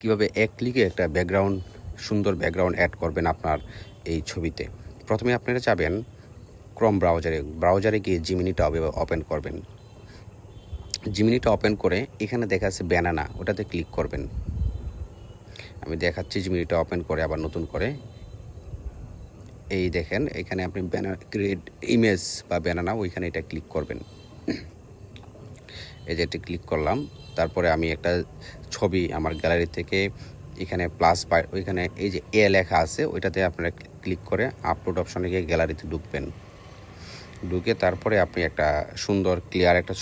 কিভাবে এক ক্লিকে একটা সুন্দর ব্যাকগ্রাউন্ড অ্যাড করবেন আপনার এই ছবিতে। প্রথমে আপনারা যাবেন ক্রোম ব্রাউজারে গিয়ে জিমিনিটা ওপেন করবেন। জিমিনিটা ওপেন করে এখানে দেখা যাচ্ছে ব্যানানা, ওটাতে ক্লিক করবেন। আমি দেখাচ্ছি জিমিনিটা ওপেন করে আবার নতুন করে। এই দেখেন এখানে আপনি ক্রিয়েট ইমেজ বা ব্যানানা, ওইখানে এটা ক্লিক করবেন। এই যে এটা ক্লিক করলাম, তারপরে আমি একটা ছবি আমার গ্যালারি থেকে এখানে প্লাস বা ওইখানে এই যে লেখা আছে ওইটাতে আপনারা ক্লিক করে আপলোড অপশনে গিয়ে গ্যালারিতে ঢুকবেন। ঢুকে তারপরে আপনি একটা সুন্দর ক্লিয়ার একটা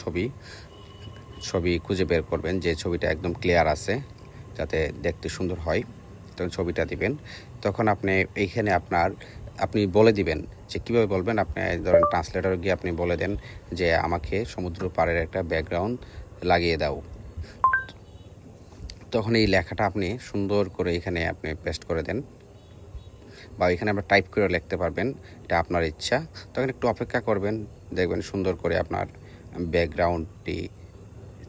ছবি খুঁজে বের করবেন, যে ছবিটা একদম ক্লিয়ার আছে যাতে দেখতে সুন্দর হয়। তখন ছবিটা দিবেন। তখন আপনি এইখানে আপনি বলে দিবেন যে কীভাবে বলবেন। আপনি ধরেন ট্রান্সলেটরে গিয়ে আপনি বলে দেন যে আমাকে সমুদ্র পাড়ের একটা ব্যাকগ্রাউন্ড লাগিয়ে দাও। তখন এই লেখাটা আপনি সুন্দর করে এখানে আপনি পেস্ট করে দেন, বা এখানে আমরা টাইপ করে লিখতে পারবেন, এটা আপনার ইচ্ছা। তখন একটু অপেক্ষা করবেন, দেখবেন সুন্দর করে আপনার ব্যাকগ্রাউন্ডটি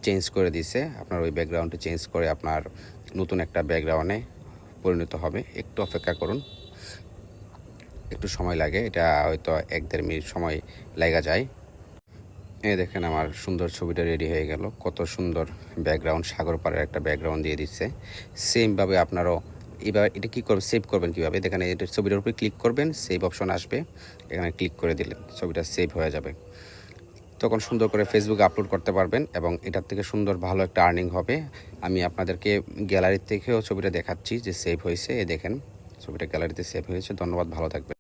চেঞ্জ করে দিছে। আপনার ওই ব্যাকগ্রাউন্ডটি চেঞ্জ করে আপনার নতুন একটা ব্যাকগ্রাউন্ডে পরিণত হবে। একটু অপেক্ষা করুন, একটু সময় লাগে, এটা হয়তো 1-1.5 মিনিট সময় লাগা যায়। এই দেখেন আমার সুন্দর ছবিটা রেডি হয়ে গেল। কত সুন্দর ব্যাকগ্রাউন্ড, সাগর পাড়ের একটা ব্যাকগ্রাউন্ড দিয়ে দিচ্ছে। সেমভাবে আপনারও এবার এটা কী করবেন, সেভ করবেন কীভাবে দেখেন। এটা ছবিটার উপরে ক্লিক করবেন, সেভ অপশন আসবে, এখানে ক্লিক করে দিলেন, ছবিটা সেভ হয়ে যাবে। তখন সুন্দর করে ফেসবুকে আপলোড করতে পারবেন এবং এটার থেকে সুন্দর ভালো একটা আর্নিং হবে। আমি আপনাদেরকে গ্যালারি থেকেও ছবিটা দেখাচ্ছি যে সেভ হয়েছে। দেখেন ছবিটা গ্যালারিতে সেভ হয়েছে। ধন্যবাদ, ভালো থাকবেন।